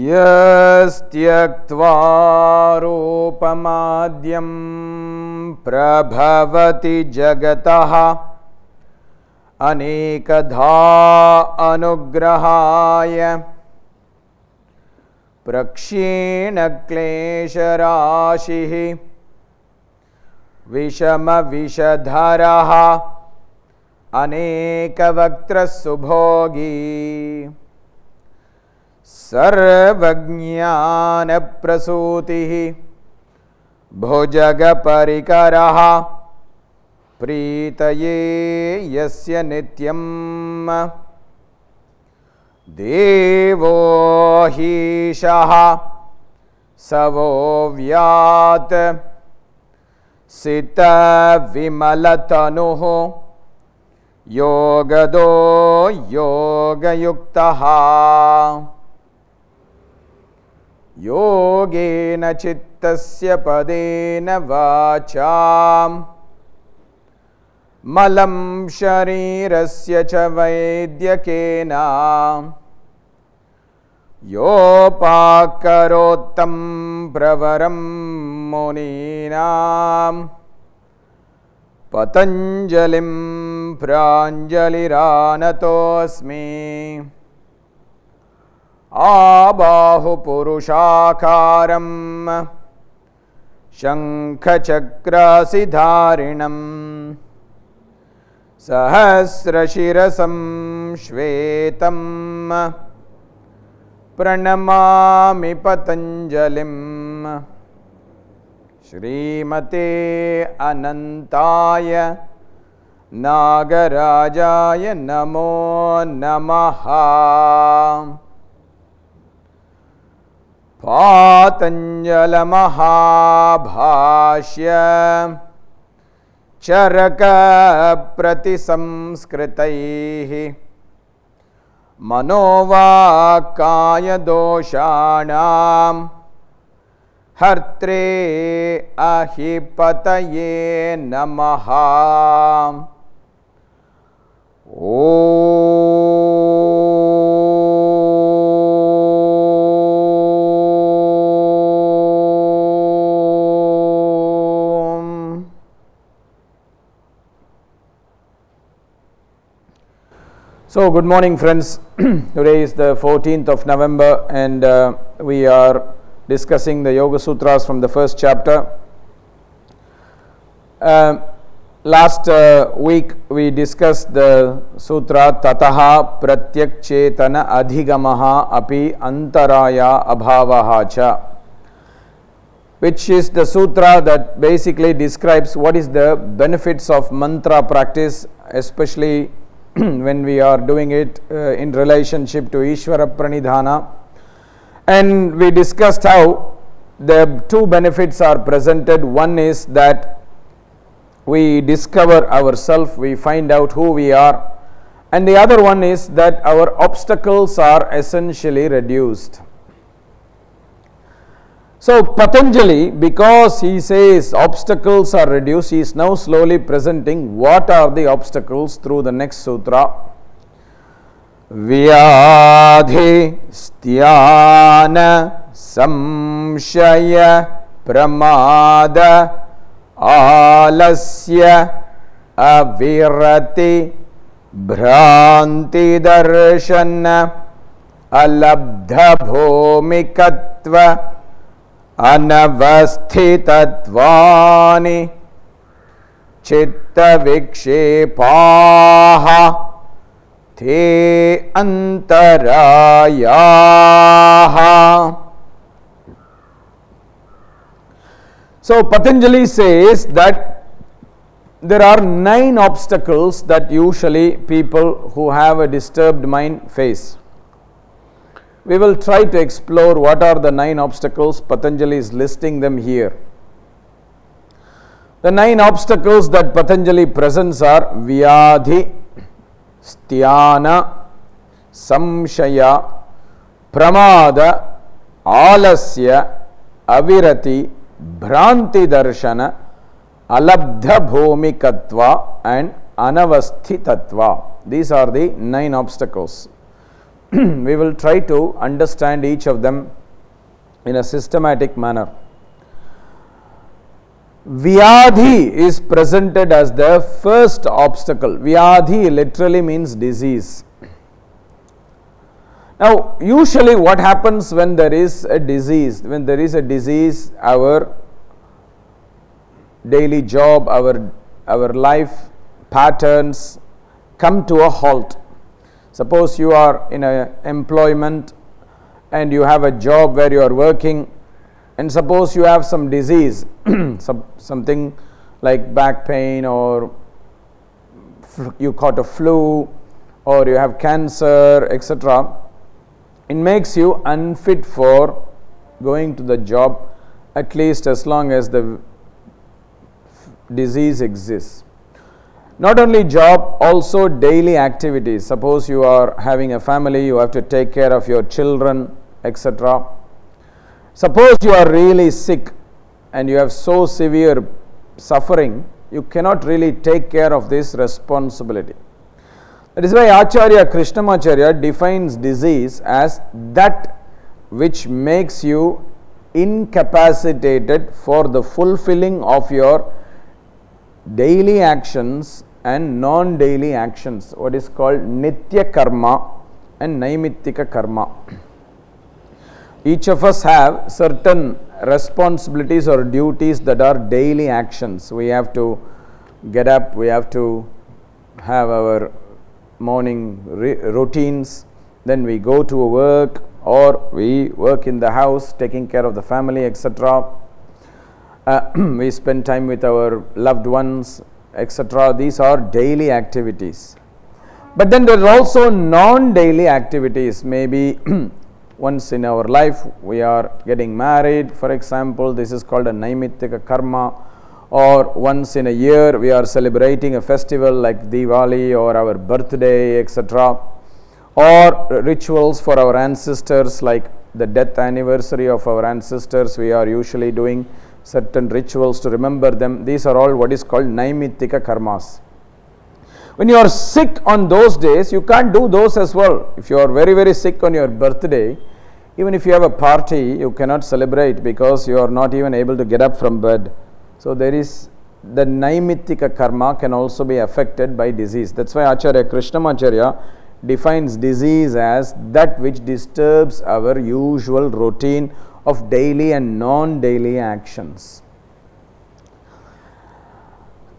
यस्त्यक्त्वा रूपमाद्यं प्रभवति जगतः अनेकधा अनुग्रहाय प्रक्षीणक्लेशराशिः विषमविषधरः अनेकवक्त्रसुभोगी सर्वज्ञानप्रसूतिः भुजगपरिकरः प्रीतये यस्य नित्यं देवो हीशः सवो व्यात् सितविमलतनुः योगदो योगयुक्तः योगेन चित्तस्य पदेन वाचां मलं शरीरस्य च वैद्यकेन योपाकरोत्तं प्रवरं मुनीनां पतञ्जलिं प्राञ्जलिरानतोऽस्मि। आबाहुपुरुषाकारं शङ्खचक्रासिधारिणं सहस्रशिरसं श्वेतं प्रणमामि पतञ्जलिं। श्रीमते अनन्ताय नागराजाय नमो नमः। पातञ्जलमहाभाष्य चरकप्रतिसंस्कृतैः मनोवाक्कायदोषाणां हर्त्रे अहिपतये नमः। So, good morning friends. Today is the 14th of November and we are discussing the Yogasutras from the first chapter. Last week we discussed the sutra Tataha Pratyak Chetana Adhigamaha Api Antaraya Abhavaha Cha, which is the sutra that basically describes what is the benefits of mantra practice, especially when we are doing it in relationship to Ishvara Pranidhana. And we discussed how the two benefits are presented. One is that we discover ourselves, we find out who we are, and the other one is that our obstacles are essentially reduced. So Patanjali, because he says obstacles are reduced, he is now slowly presenting what are the obstacles through the next sutra. Vyadhi Sthana Samshaya Pramada Alasya Avirati Bhranti Darshana Alabdha Bhomikatva Anavasthitattvani Chitta Vikshepaha Te Antarayaha. So Patanjali says that there are 9 obstacles that usually people who have a disturbed mind face. We will try to explore what are the 9 obstacles. Patanjali is listing them here. The 9 obstacles that Patanjali presents are Vyadhi, Sthana, Samshaya, Pramada, Alasya, Avirati, Bhranti Darshana, Alabdha Bhomikatva and Anavasthitatva. These are the 9 obstacles. We will try to understand each of them in a systematic manner. Vyadhi is presented as the first obstacle. Vyadhi literally means disease. Now, usually what happens when there is a disease? When there is a disease, our daily job, our life patterns come to a halt. Suppose you are in an employment and you have a job where you are working, and suppose you have some disease, something like back pain, or you caught a flu, or you have cancer, etc. It makes you unfit for going to the job, at least as long as the disease exists. Not only job, also daily activities. Suppose you are having a family, you have to take care of your children, etc. Suppose you are really sick and you have so severe suffering, you cannot really take care of this responsibility. That is why Acharya Krishnamacharya defines disease as that which makes you incapacitated for the fulfilling of your daily actions and non-daily actions, what is called Nitya Karma and Naimittika Karma. Each of us have certain responsibilities or duties that are daily actions. We have to get up, we have to have our morning routines, then we go to work, or we work in the house taking care of the family, etc. We spend time with our loved ones, etc. These are daily activities. But then there are also non-daily activities. Maybe once in our life we are getting married, for example, this is called a Naimittika Karma. Or once in a year we are celebrating a festival like Diwali or our birthday, etc. Or rituals for our ancestors, like the death anniversary of our ancestors, we are usually doing certain rituals to remember them. These are all what is called Naimittika Karmas. When you are sick on those days, you can't do those as well. If you are very, very sick on your birthday, even if you have a party, you cannot celebrate because you are not even able to get up from bed. So there is the Naimittika Karma can also be affected by disease. That's why Acharya Krishnamacharya defines disease as that which disturbs our usual routine of daily and non-daily actions.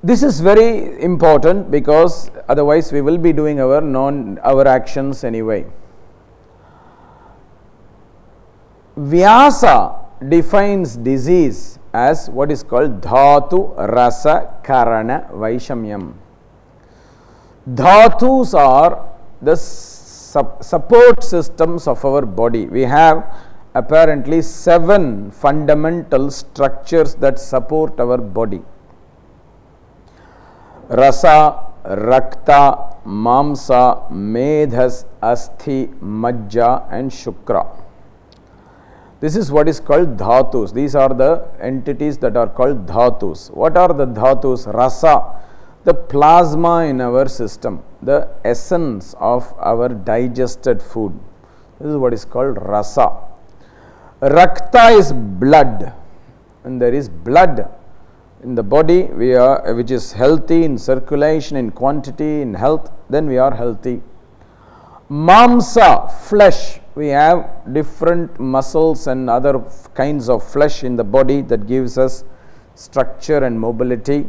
This is very important because otherwise we will be doing our actions anyway. Vyasa defines disease as what is called Dhatu Rasa Karana Vaishamyam. Dhatus are the support systems of our body. We have apparently 7 fundamental structures that support our body. Rasa, Rakta, Mamsa, Medhas, Asthi, Majja and Shukra. This is what is called Dhatus. These are the entities that are called Dhatus. What are the Dhatus? Rasa, the plasma in our system, the essence of our digested food. This is what is called Rasa. Rakta is blood. When there is blood in the body, which is healthy in circulation, in quantity, in health, then we are healthy. Mamsa, flesh. We have different muscles and other kinds of flesh in the body that gives us structure and mobility.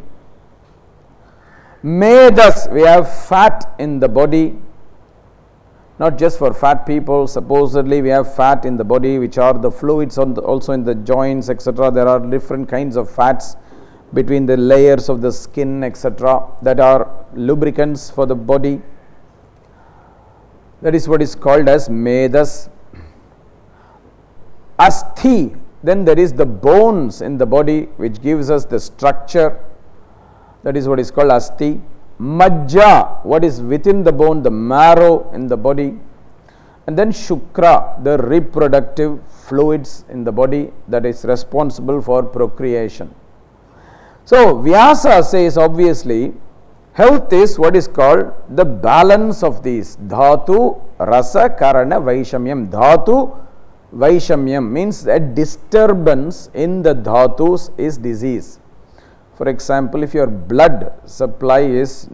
Medas, we have fat in the body. Not just for fat people, supposedly we have fat in the body, which are the fluids also in the joints, etc. There are different kinds of fats between the layers of the skin, etc. that are lubricants for the body. That is what is called as Medas. Asthi, then there is the bones in the body which gives us the structure. That is what is called Asthi. Majja, what is within the bone, the marrow in the body. And then Shukra, the reproductive fluids in the body that is responsible for procreation. So Vyasa says obviously health is what is called the balance of these. Dhatu, Rasa, Karana, Vaishamyam. Dhatu Vaishamyam means a disturbance in the dhatus is disease. For example, if your blood supply is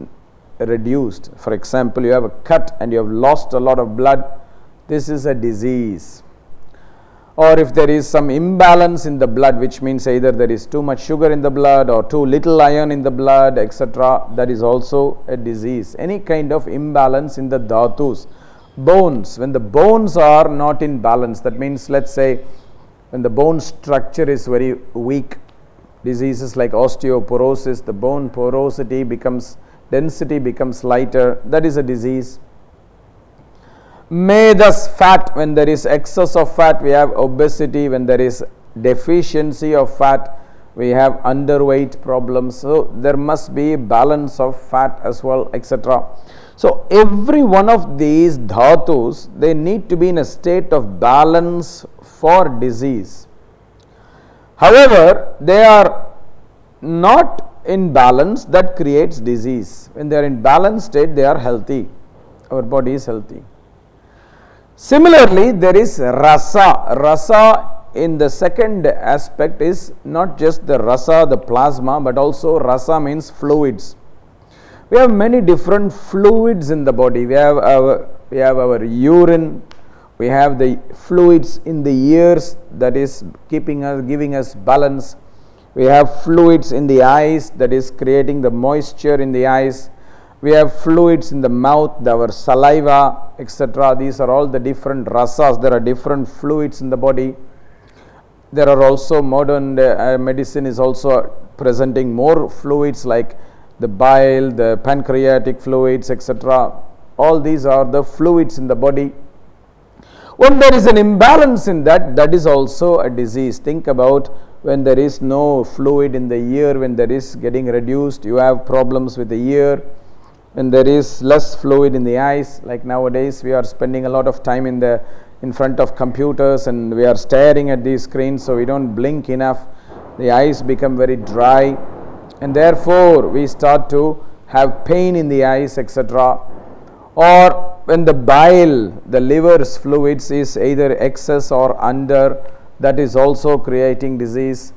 reduced, for example, you have a cut and you have lost a lot of blood, this is a disease. Or if there is some imbalance in the blood, which means either there is too much sugar in the blood or too little iron in the blood, etc., that is also a disease. Any kind of imbalance in the dhatus. Bones, when the bones are not in balance, that means, let's say, when the bone structure is very weak, diseases like osteoporosis, the bone porosity becomes, density becomes lighter, that is a disease. Medas, fat, when there is excess of fat, we have obesity. When there is deficiency of fat, we have underweight problems. So there must be balance of fat as well, etc. So every one of these dhatus, they need to be in a state of balance for disease. However, they are not in balance, that creates disease. When they are in balanced state, they are healthy. Our body is healthy. Similarly, there is rasa. Rasa in the second aspect is not just the rasa, the plasma, but also rasa means fluids. We have many different fluids in the body. We have our urine, we have the fluids in the ears, that is giving us balance. We have fluids in the eyes, that is creating the moisture in the eyes. We have fluids in the mouth, our saliva, etc. These are all the different rasas. There are different fluids in the body. There are also modern medicine is also presenting more fluids like the bile, the pancreatic fluids, etc. All these are the fluids in the body. When there is an imbalance in that, that is also a disease. Think about when there is no fluid in the ear, when there is getting reduced, you have problems with the ear. When there is less fluid in the eyes, like nowadays we are spending a lot of time in front of computers and we are staring at these screens, so we don't blink enough. The eyes become very dry and therefore we start to have pain in the eyes, etc. Or when the bile, the liver's fluids is either excess or under, that is also creating disease.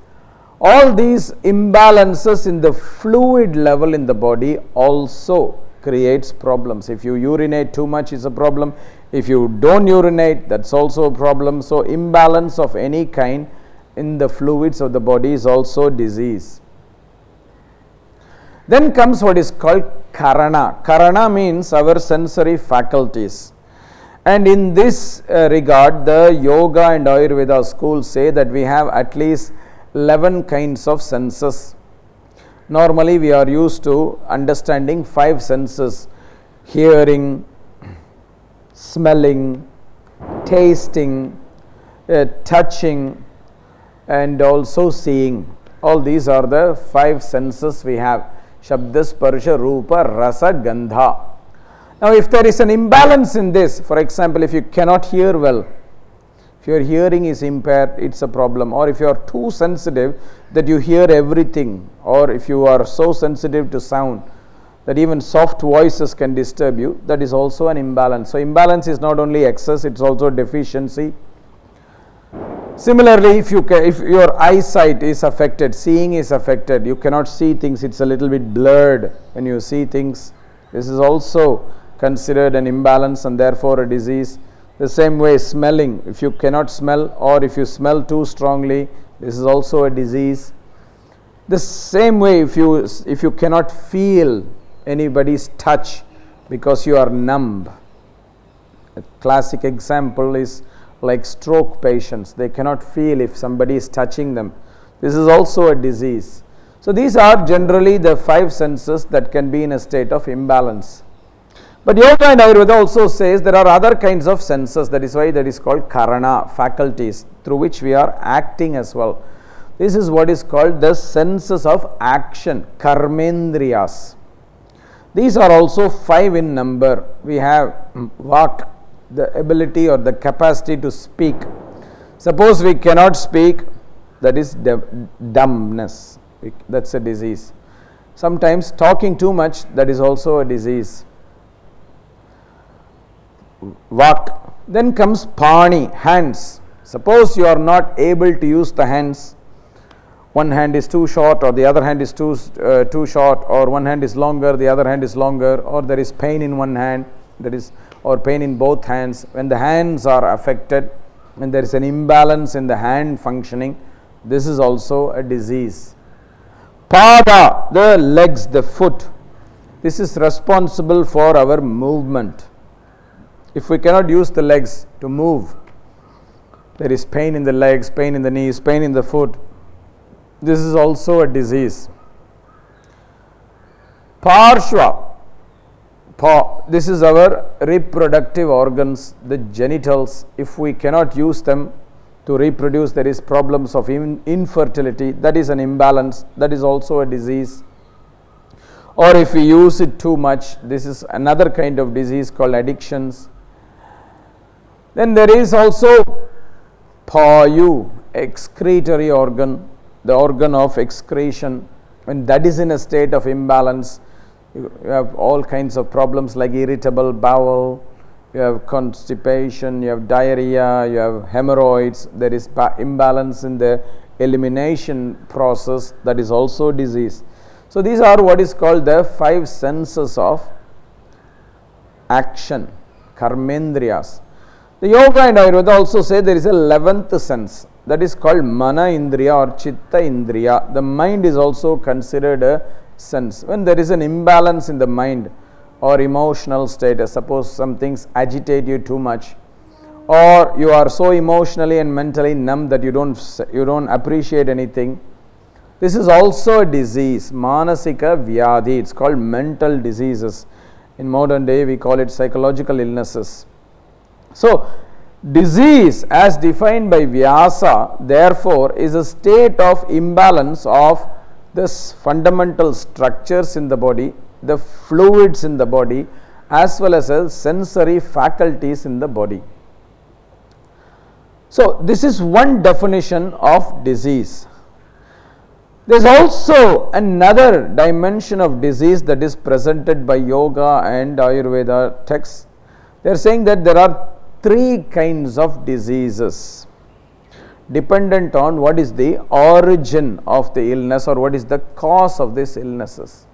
All these imbalances in the fluid level in the body also creates problems. If you urinate too much is a problem. If you don't urinate, that's also a problem. So imbalance of any kind in the fluids of the body is also disease. Then comes what is called karana. Karana means our sensory faculties. And in this regard, the yoga and Ayurveda schools say that we have at least 11 kinds of senses. Normally we are used to understanding 5 senses: hearing, smelling, tasting, touching, and also seeing. All these are the 5 senses we have: Shabda, Sparsha, Rupa, Rasa, Gandha. Now if there is an imbalance in this, for example, if you cannot hear well, if your hearing is impaired, it's a problem. Or if you are too sensitive that you hear everything, or if you are so sensitive to sound that even soft voices can disturb you, that is also an imbalance. So imbalance is not only excess, it's also deficiency. Similarly, if your eyesight is affected, seeing is affected, you cannot see things, it's a little bit blurred when you see things, this is also considered an imbalance and therefore a disease. The same way smelling, if you cannot smell or if you smell too strongly, this is also a disease. The same way if you cannot feel anybody's touch because you are numb. A classic example is like stroke patients. They cannot feel if somebody is touching them. This is also a disease. So these are generally the 5 senses that can be in a state of imbalance. But Yoga and Ayurveda also says there are other kinds of senses. That is why that is called karana, faculties, through which we are acting as well. This is what is called the senses of action, karmendriyas. These are also 5 in number. We have vak, the ability or the capacity to speak. Suppose we cannot speak, that is dumbness. That's a disease. Sometimes talking too much, that is also a disease. Vak. Then comes pani, hands. Suppose you are not able to use the hands, one hand is too short or the other hand is too short, or one hand is longer, the other hand is longer, or there is pain in one hand, or pain in both hands. When the hands are affected, when there is an imbalance in the hand functioning, this is also a disease. Pada, the legs, the foot, this is responsible for our movement. If we cannot use the legs to move, there is pain in the legs, pain in the knees, pain in the foot. This is also a disease. Parshva, this is our reproductive organs, the genitals. If we cannot use them to reproduce, there is problems of infertility. That is an imbalance. That is also a disease. Or if we use it too much, this is another kind of disease called addictions. Then there is also payu, excretory organ, the organ of excretion. When that is in a state of imbalance, you have all kinds of problems like irritable bowel, you have constipation, you have diarrhea, you have hemorrhoids. There is imbalance in the elimination process. That is also disease. So these are what is called the 5 senses of action, karmendriyas. The yoga and Ayurveda also say there is a 11th sense, that is called mana indriya or chitta indriya. The mind is also considered a sense. When there is an imbalance in the mind or emotional status, suppose some things agitate you too much, or you are so emotionally and mentally numb that you don't appreciate anything, this is also a disease, manasika vyadhi. It's called mental diseases. In modern day we call it psychological illnesses. So disease as defined by Vyasa therefore is a state of imbalance of the fundamental structures in the body, the fluids in the body, as well as sensory faculties in the body. So this is one definition of disease. There is also another dimension of disease that is presented by Yoga and Ayurveda texts. They are saying that there are 3 kinds of diseases dependent on what is the origin of the illness or what is the cause of these illnesses.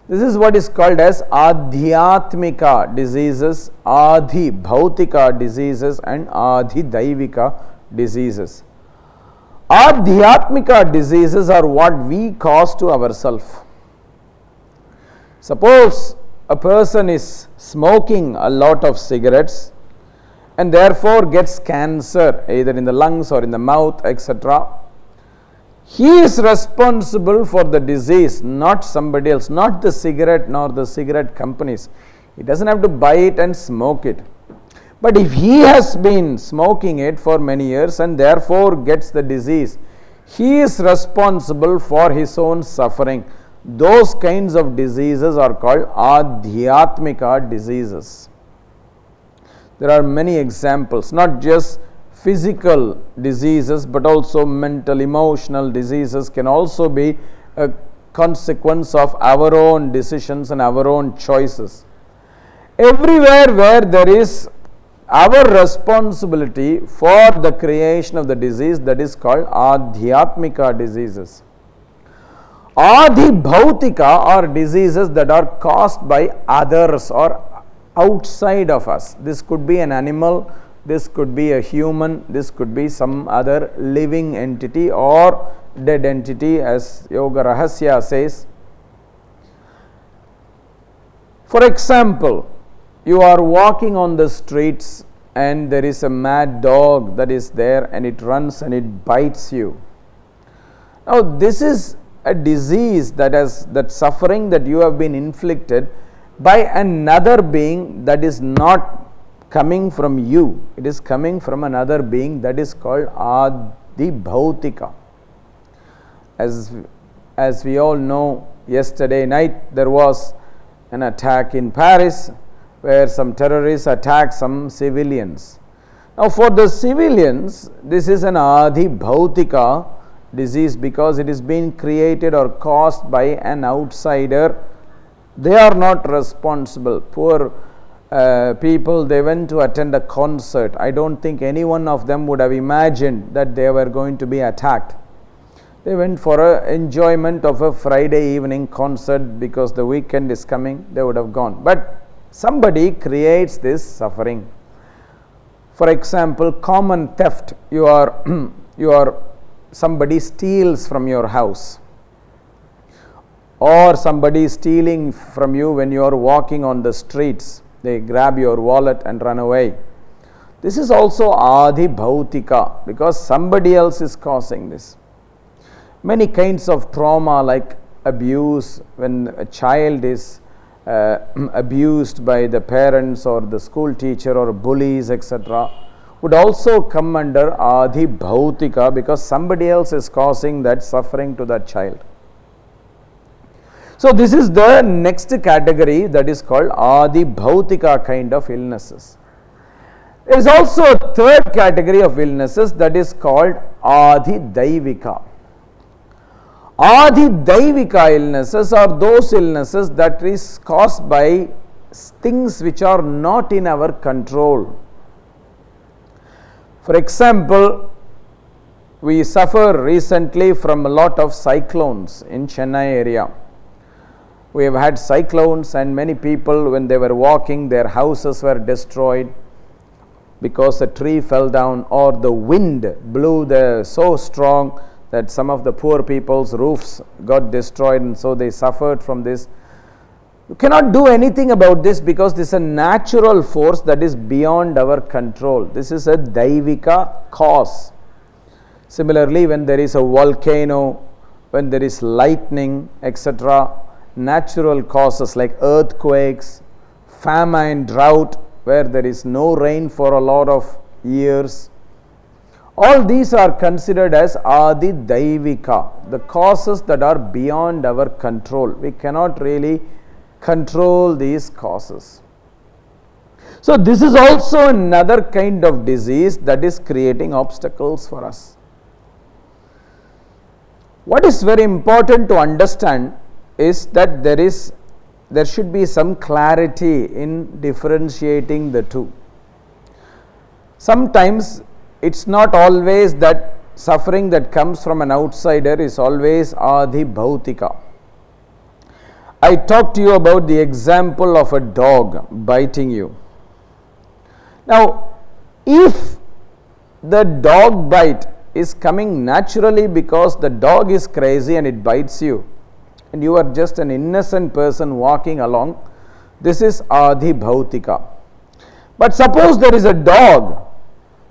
This is what is called as adhyatmika diseases, adhi bhautika diseases and adhi daivika diseases. Adhyatmika diseases are what we cause to ourselves. Suppose a person is smoking a lot of cigarettes and therefore gets cancer either in the lungs or in the mouth, etc. He is responsible for the disease, not somebody else, not the cigarette nor the cigarette companies. He doesn't have to buy it and smoke it. But if he has been smoking it for many years and therefore gets the disease, he is responsible for his own suffering. Those kinds of diseases are called adhyatmika diseases. There are many examples, not just physical diseases but also mental, emotional diseases can also be a consequence of our own decisions and our own choices. Everywhere where there is our responsibility for the creation of the disease, that is called adhyatmika diseases. Adhi bhautika are diseases that are caused by others or outside of us. This could be an animal, this could be a human, this could be some other living entity or dead entity, as Yoga Rahasya says. For example, you are walking on the streets and there is a mad dog that is there and it runs and it bites you. Now this is a disease, that suffering that you have been inflicted by another being that is not coming from you. It is coming from another being, that is called Adi Bhautika. As we all know, yesterday night there was an attack in Paris where some terrorists attacked some civilians. Now for the civilians, this is an Adi Bhautika disease because it is being created or caused by an outsider. They are not responsible. Poor people, they went to attend a concert. I don't think any one of them would have imagined that they were going to be attacked. They went for an enjoyment of a Friday evening concert because the weekend is coming. They would have gone. But somebody creates this suffering. For example, common theft. Somebody steals from your house, or somebody is stealing from you when you are walking on the streets. They grab your wallet and run away. This is also adi bhautika, because somebody else is causing this. Many kinds of trauma like abuse, when a child is abused by the parents or the school teacher or bullies, etc., would also come under adi bhautika, because somebody else is causing that suffering to that child. So this is the next category, that is called adi bhautika kind of illnesses. There is also a third category of illnesses, that is called adi daivika. Adi daivika illnesses are those illnesses that is caused by things which are not in our control. For example, we suffer recently from a lot of cyclones in Chennai area. We have had cyclones, and many people, when they were walking, their houses were destroyed because a tree fell down, or the wind blew so strong that some of the poor people's roofs got destroyed, and so they suffered from this. You cannot do anything about this because this is a natural force that is beyond our control. This is a daivika cause. Similarly, when there is a volcano, when there is lightning, etc., natural causes like earthquakes, famine, drought, where there is no rain for a lot of years, all these are considered as adi daivika, the causes that are beyond our control. We cannot really control these causes. So this is also another kind of disease that is creating obstacles for us. What is very important to understand is that there should be some clarity in differentiating the two. Sometimes it's not always that suffering that comes from an outsider is always adi bhautika. I talked to you about the example of a dog biting you. Now, if the dog bite is coming naturally because the dog is crazy and it bites you, and you are just an innocent person walking along, this is adi bhautika. But suppose there is a dog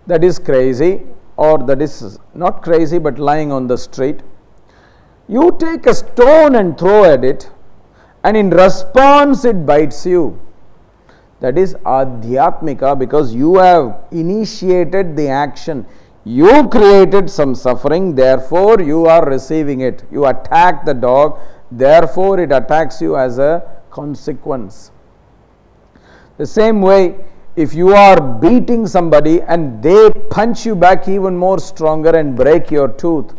that is crazy, or that is not crazy but lying on the street. You take a stone and throw at it, and in response it bites you. That is adhyatmika, because you have initiated the action. You created some suffering, therefore you are receiving it. You attack the dog, therefore it attacks you as a consequence. The same way, if you are beating somebody and they punch you back even more stronger and break your tooth,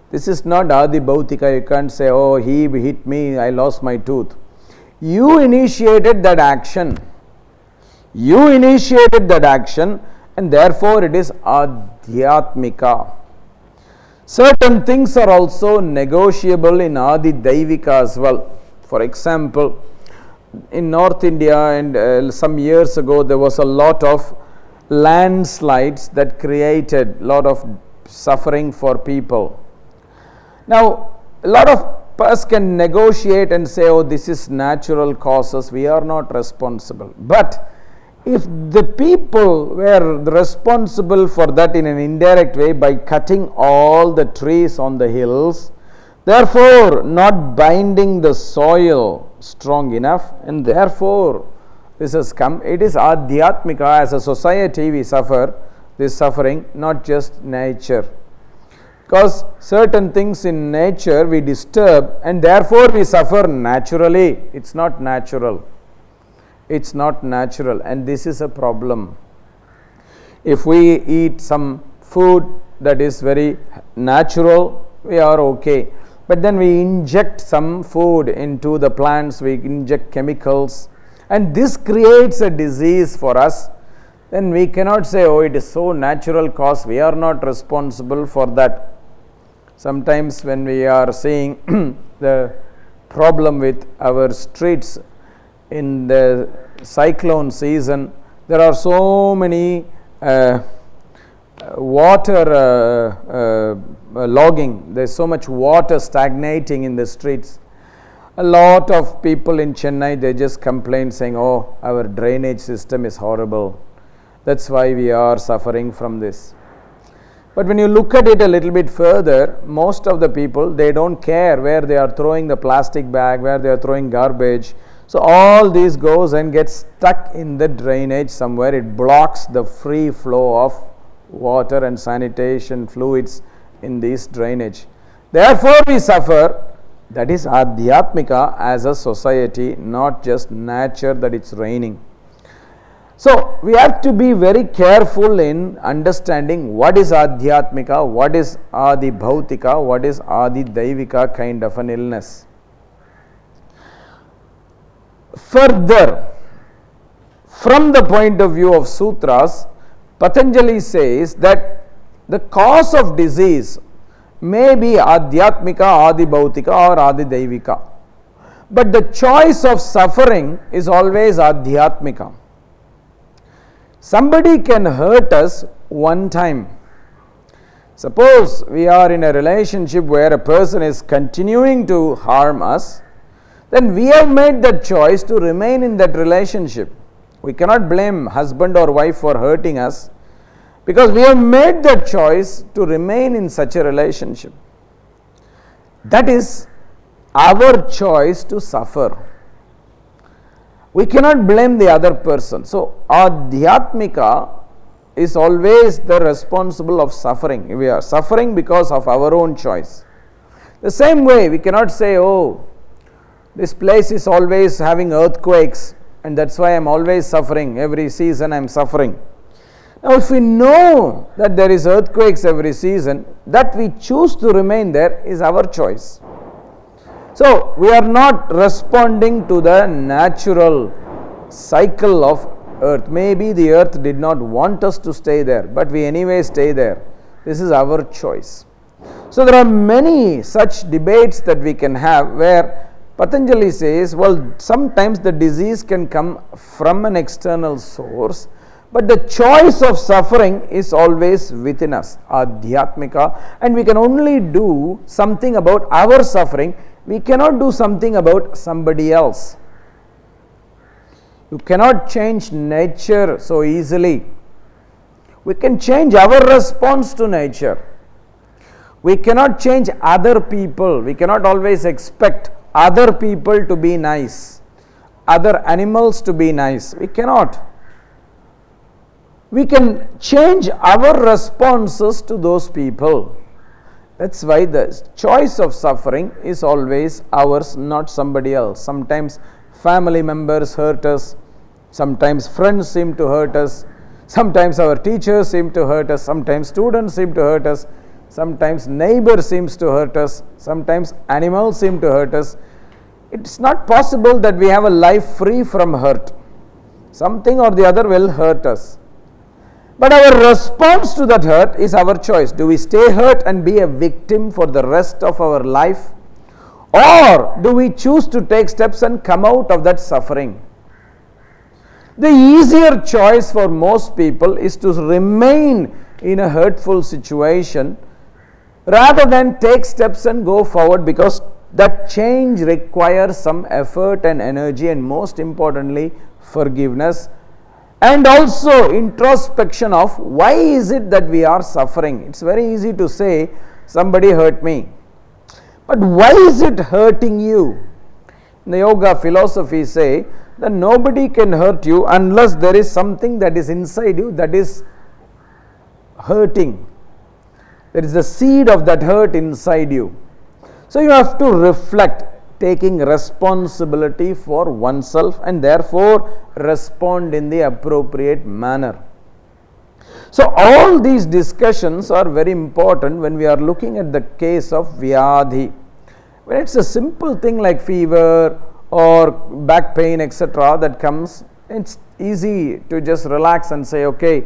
this is not adi bhautika. You can't say, oh, he hit me, I lost my tooth. You initiated that action. You initiated that action, and therefore it is adhyatmika. Certain things are also negotiable in adi daivika as well. For example, in North India, and some years ago, there was a lot of landslides that created a lot of suffering for people. Now, a lot of us can negotiate and say, oh, this is natural causes, we are not responsible. But if the people were responsible for that in an indirect way by cutting all the trees on the hills, therefore not binding the soil strong enough, and therefore this has come, it is adhyatmika. As a society we suffer this suffering, not just nature. Because certain things in nature we disturb, and therefore we suffer naturally. It's not natural. It's not natural, and this is a problem. If we eat some food that is very natural, we are okay. But then we inject some food into the plants, we inject chemicals, and this creates a disease for us, then we cannot say, oh, it is so natural cause, we are not responsible for that. Sometimes when we are seeing the problem with our streets in the cyclone season, there are so many water logging, there is so much water stagnating in the streets. A lot of people in Chennai, they just complain saying, oh, our drainage system is horrible, that's why we are suffering from this. But when you look at it a little bit further, most of the people, they don't care where they are throwing the plastic bag, where they are throwing garbage. So all these goes and gets stuck in the drainage somewhere. It blocks the free flow of water and sanitation fluids in this drainage. Therefore we suffer. That is Adhyatmika as a society, not just nature that it's raining. So we have to be very careful in understanding what is Adhyatmika, what is Adi Bhautika, what is Adi Daivika kind of an illness. Further, from the point of view of Sutras, Patanjali says that the cause of disease may be Adhyatmika, Adi Bhautika or Adi Daivika, but the choice of suffering is always Adhyatmika. Somebody can hurt us one time. Suppose we are in a relationship where a person is continuing to harm us, then we have made that choice to remain in that relationship. We cannot blame husband or wife for hurting us, because we have made that choice to remain in such a relationship. That is our choice to suffer. We cannot blame the other person. So Adhyatmika is always the responsible of suffering. We are suffering because of our own choice. The same way, we cannot say, oh, this place is always having earthquakes and that's why I am always suffering. Every season I am suffering. Now if we know that there is earthquakes every season, that we choose to remain there is our choice. So we are not responding to the natural cycle of earth. Maybe the earth did not want us to stay there, but we anyway stay there. This is our choice. So there are many such debates that we can have where Patanjali says, well, sometimes the disease can come from an external source, but the choice of suffering is always within us, Adhyatmika, and we can only do something about our suffering. We cannot do something about somebody else. You cannot change nature so easily. We can change our response to nature. We cannot change other people. We cannot always expect other people to be nice, other animals to be nice. We cannot. We can change our responses to those people. That's why the choice of suffering is always ours, not somebody else. Sometimes family members hurt us, sometimes friends seem to hurt us, sometimes our teachers seem to hurt us, sometimes students seem to hurt us, sometimes neighbor seems to hurt us, sometimes animals seem to hurt us. It's not possible that we have a life free from hurt. Something or the other will hurt us. But our response to that hurt is our choice. Do we stay hurt and be a victim for the rest of our life? Or do we choose to take steps and come out of that suffering? The easier choice for most people is to remain in a hurtful situation rather than take steps and go forward, because that change requires some effort and energy, and most importantly, forgiveness. And also introspection of why is it that we are suffering. It's very easy to say somebody hurt me, but why is it hurting you? In the yoga philosophy say that nobody can hurt you unless there is something that is inside you that is hurting. There is the seed of that hurt inside you. So you have to reflect, taking responsibility for oneself, and therefore respond in the appropriate manner. So all these discussions are very important when we are looking at the case of Vyadhi. When it's a simple thing like fever or back pain, etc., that comes, it's easy to just relax and say, okay,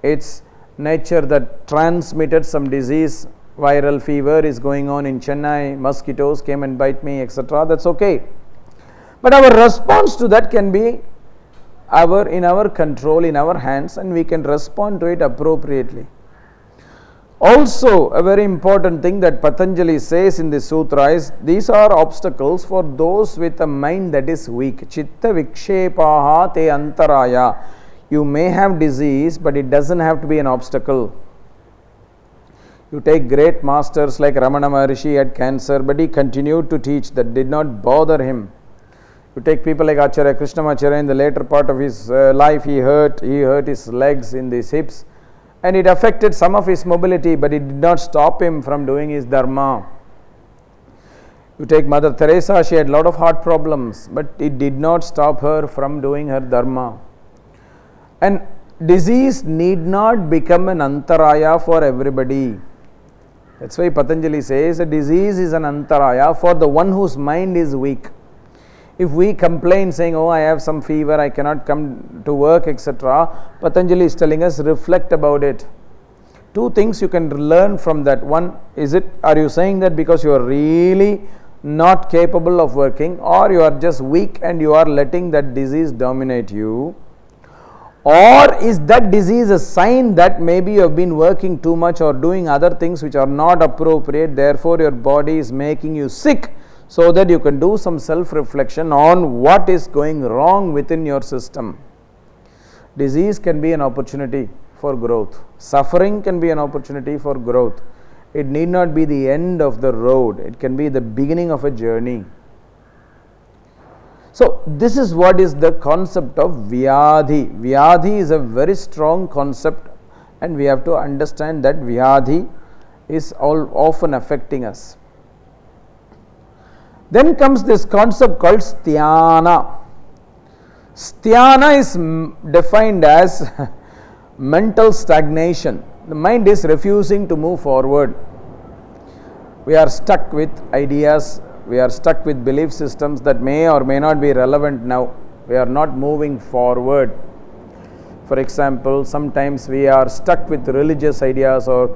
it's nature that transmitted some disease, viral fever is going on in Chennai, mosquitoes came and bite me, etc., that's okay. But our response to that can be in our control, in our hands, and we can respond to it appropriately. Also, a very important thing that Patanjali says in the sutra is, these are obstacles for those with a mind that is weak. Chitta vikshepaha te antaraya. You may have disease, but it doesn't have to be an obstacle. You take great masters like Ramana Maharishi had cancer, but he continued to teach. That did not bother him. You take people like Acharya Krishnamacharya, in the later part of his life, he hurt his legs in his hips, and it affected some of his mobility, but it did not stop him from doing his dharma. You take Mother Teresa, she had a lot of heart problems, but it did not stop her from doing her dharma. And disease need not become an antaraya for everybody. That's why Patanjali says a disease is an antaraya for the one whose mind is weak. If we complain saying, oh, I have some fever, I cannot come to work, etc., Patanjali is telling us, reflect about it. Two things you can learn from that. One, are you saying that because you are really not capable of working, or you are just weak and you are letting that disease dominate you? Or is that disease a sign that maybe you have been working too much or doing other things which are not appropriate, therefore your body is making you sick, so that you can do some self-reflection on what is going wrong within your system. Disease can be an opportunity for growth. Suffering can be an opportunity for growth. It need not be the end of the road. It can be the beginning of a journey. So, this is what is the concept of Vyadhi. Vyadhi is a very strong concept, and we have to understand that Vyadhi is often affecting us. Then comes this concept called Sthana. Sthana is defined as mental stagnation. The mind is refusing to move forward. We are stuck with ideas, we are stuck with belief systems that may or may not be relevant now. We are not moving forward. For example, sometimes we are stuck with religious ideas or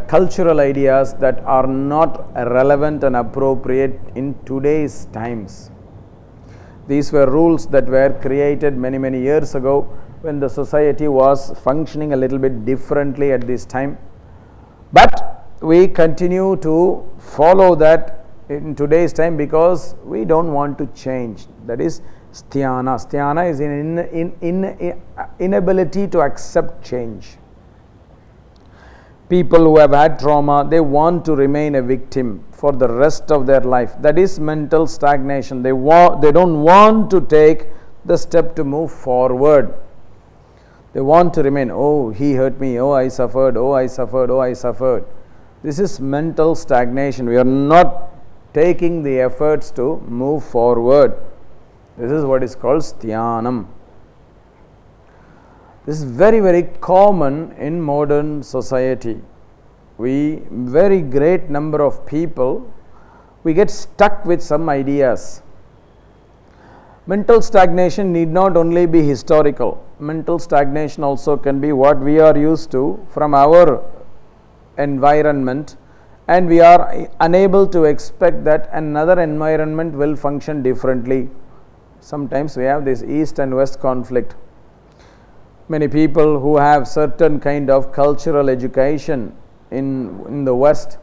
cultural ideas that are not relevant and appropriate in today's times. These were rules that were created many years ago when the society was functioning a little bit differently at this time. But we continue to follow that in today's time because we don't want to change. That is Sthana. Sthana is inability to accept change. People who have had trauma, they want to remain a victim for the rest of their life. That is mental stagnation. They don't want to take the step to move forward. They want to remain, oh, he hurt me, oh, I suffered, oh, I suffered, oh, I suffered. This is mental stagnation. We are not taking the efforts to move forward. This is what is called Sthyanam. This is very common in modern society. Very great number of people, we get stuck with some ideas. Mental stagnation need not only be historical. Mental stagnation also can be what we are used to from our environment, and we are unable to expect that another environment will function differently. Sometimes we have this east and west conflict. Many people who have certain kind of cultural education in the West,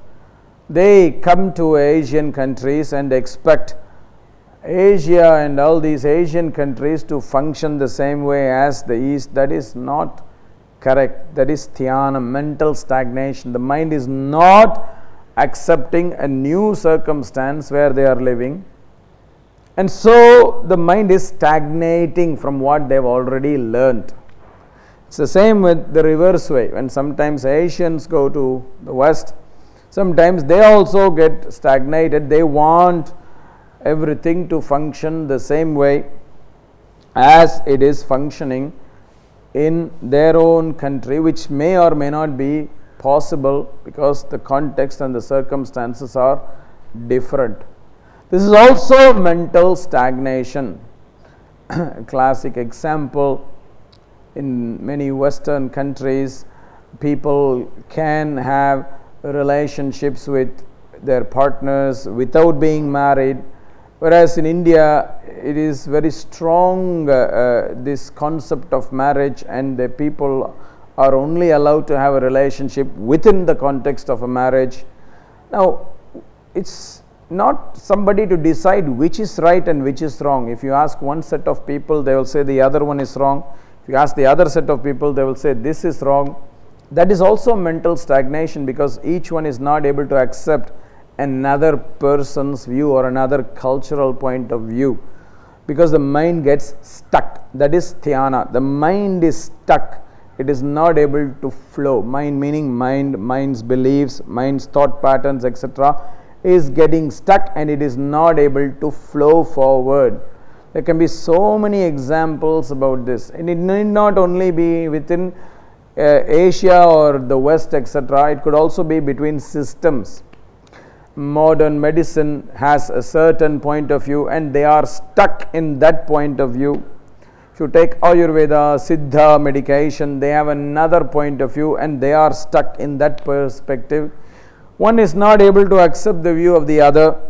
they come to Asian countries and expect Asia and all these Asian countries to function the same way as the East. That is not correct. That is Sthyanam, mental stagnation. The mind is not accepting a new circumstance where they are living, and so the mind is stagnating from what they have already learnt. It's the same with the reverse way. When sometimes Asians go to the West, sometimes they also get stagnated. They want everything to function the same way as it is functioning in their own country, which may or may not be possible because the context and the circumstances are different. This is also mental stagnation. A classic example, in many Western countries, people can have relationships with their partners without being married, whereas in India it is very strong, this concept of marriage, and the people are only allowed to have a relationship within the context of a marriage. Now, it's not somebody to decide which is right and which is wrong. If you ask one set of people, they will say the other one is wrong. If you ask the other set of people, they will say this is wrong. That is also mental stagnation, because each one is not able to accept another person's view or another cultural point of view, because the mind gets stuck. That is dhyana. The mind is stuck. It is not able to flow. Mind meaning mind, mind's beliefs, mind's thought patterns, etc. is getting stuck, and it is not able to flow forward. There can be so many examples about this, and it need not only be within Asia or the West, etc. It could also be between systems. Modern medicine has a certain point of view, and they are stuck in that point of view. If you take Ayurveda, Siddha medication, they have another point of view, and they are stuck in that perspective. One is not able to accept the view of the other,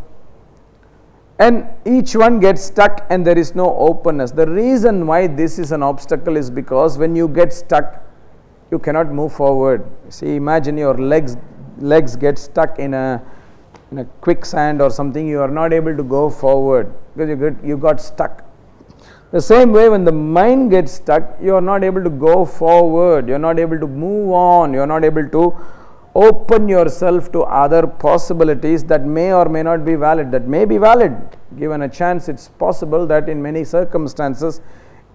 and each one gets stuck, and there is no openness. The reason why this is an obstacle is because when you get stuck, you cannot move forward. See, imagine your legs get stuck in a quicksand or something. You are not able to go forward because you got stuck. The same way, when the mind gets stuck, you are not able to go forward. You are not able to move on. You are not able to open yourself to other possibilities that may or may not be valid. That may be valid. Given a chance, it's possible that in many circumstances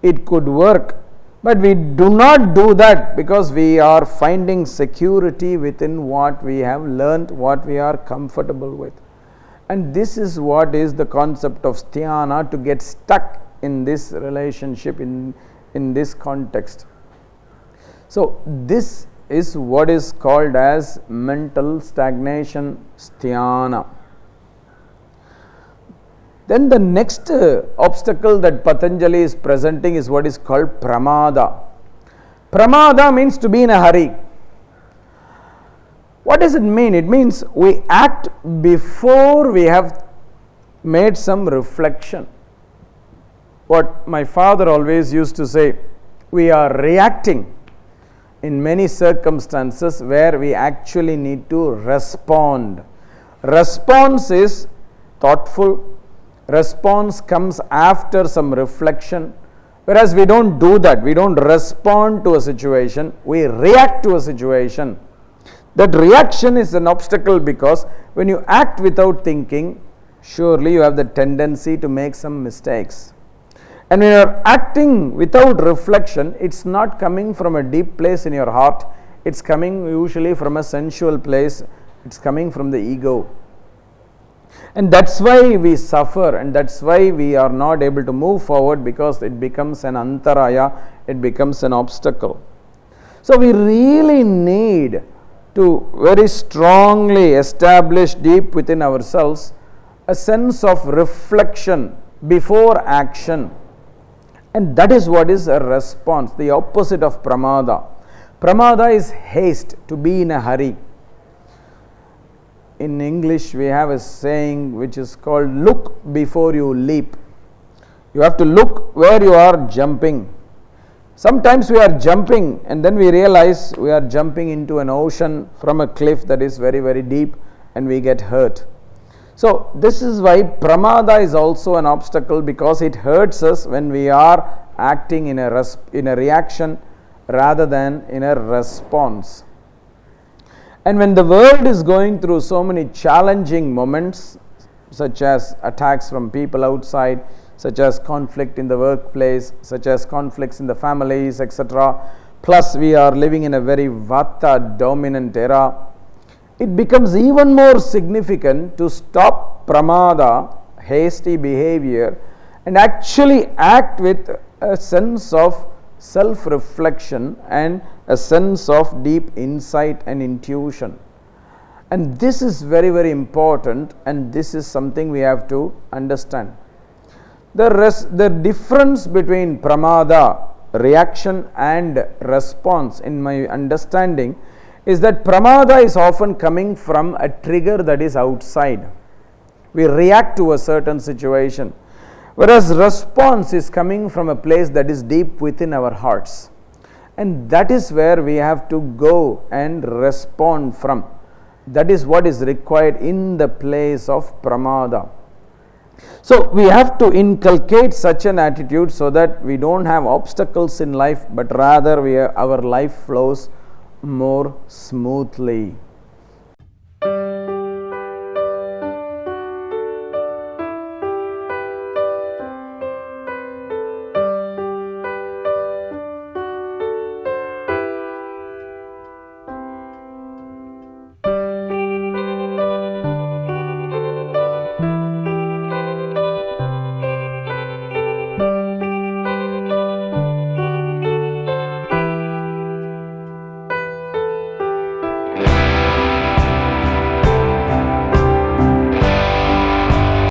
it could work. But we do not do that because we are finding security within what we have learned, what we are comfortable with. And this is what is the concept of dhyana, to get stuck in this relationship, in this context. So this is what is called as mental stagnation, dhyana. Then the next obstacle that Patanjali is presenting is what is called pramada. Pramada means to be in a hurry. What does it mean? It means we act before we have made some reflection. What my father always used to say, we are reacting in many circumstances where we actually need to respond. Response is thoughtful. Response comes after some reflection, whereas we don't do that. We don't respond to a situation, we react to a situation. That reaction is an obstacle, because when you act without thinking, surely you have the tendency to make some mistakes. And when you are acting without reflection, it's not coming from a deep place in your heart, it's coming usually from a sensual place, it's coming from the ego. And that's why we suffer, and that's why we are not able to move forward, because it becomes an antaraya, it becomes an obstacle. So we really need to very strongly establish deep within ourselves a sense of reflection before action. And that is what is a response, the opposite of pramada. Pramada is haste, to be in a hurry. In English, we have a saying which is called look before you leap. You have to look where you are jumping. Sometimes we are jumping and then we realize we are jumping into an ocean from a cliff that is very, very deep, and we get hurt. So this is why pramada is also an obstacle, because it hurts us when we are acting in a reaction rather than in a response. And when the world is going through so many challenging moments, such as attacks from people outside, such as conflict in the workplace, such as conflicts in the families, etc., plus we are living in a very vata dominant era, it becomes even more significant to stop pramada, hasty behavior, and actually act with a sense of self-reflection and a sense of deep insight and intuition. And this is very, very important, and this is something we have to understand. The difference between pramada, reaction, and response, in my understanding, is that pramada is often coming from a trigger that is outside. We react to a certain situation, whereas response is coming from a place that is deep within our hearts. And that is where we have to go and respond from. That is what is required in the place of pramada. So we have to inculcate such an attitude so that we don't have obstacles in life, but rather our life flows more smoothly.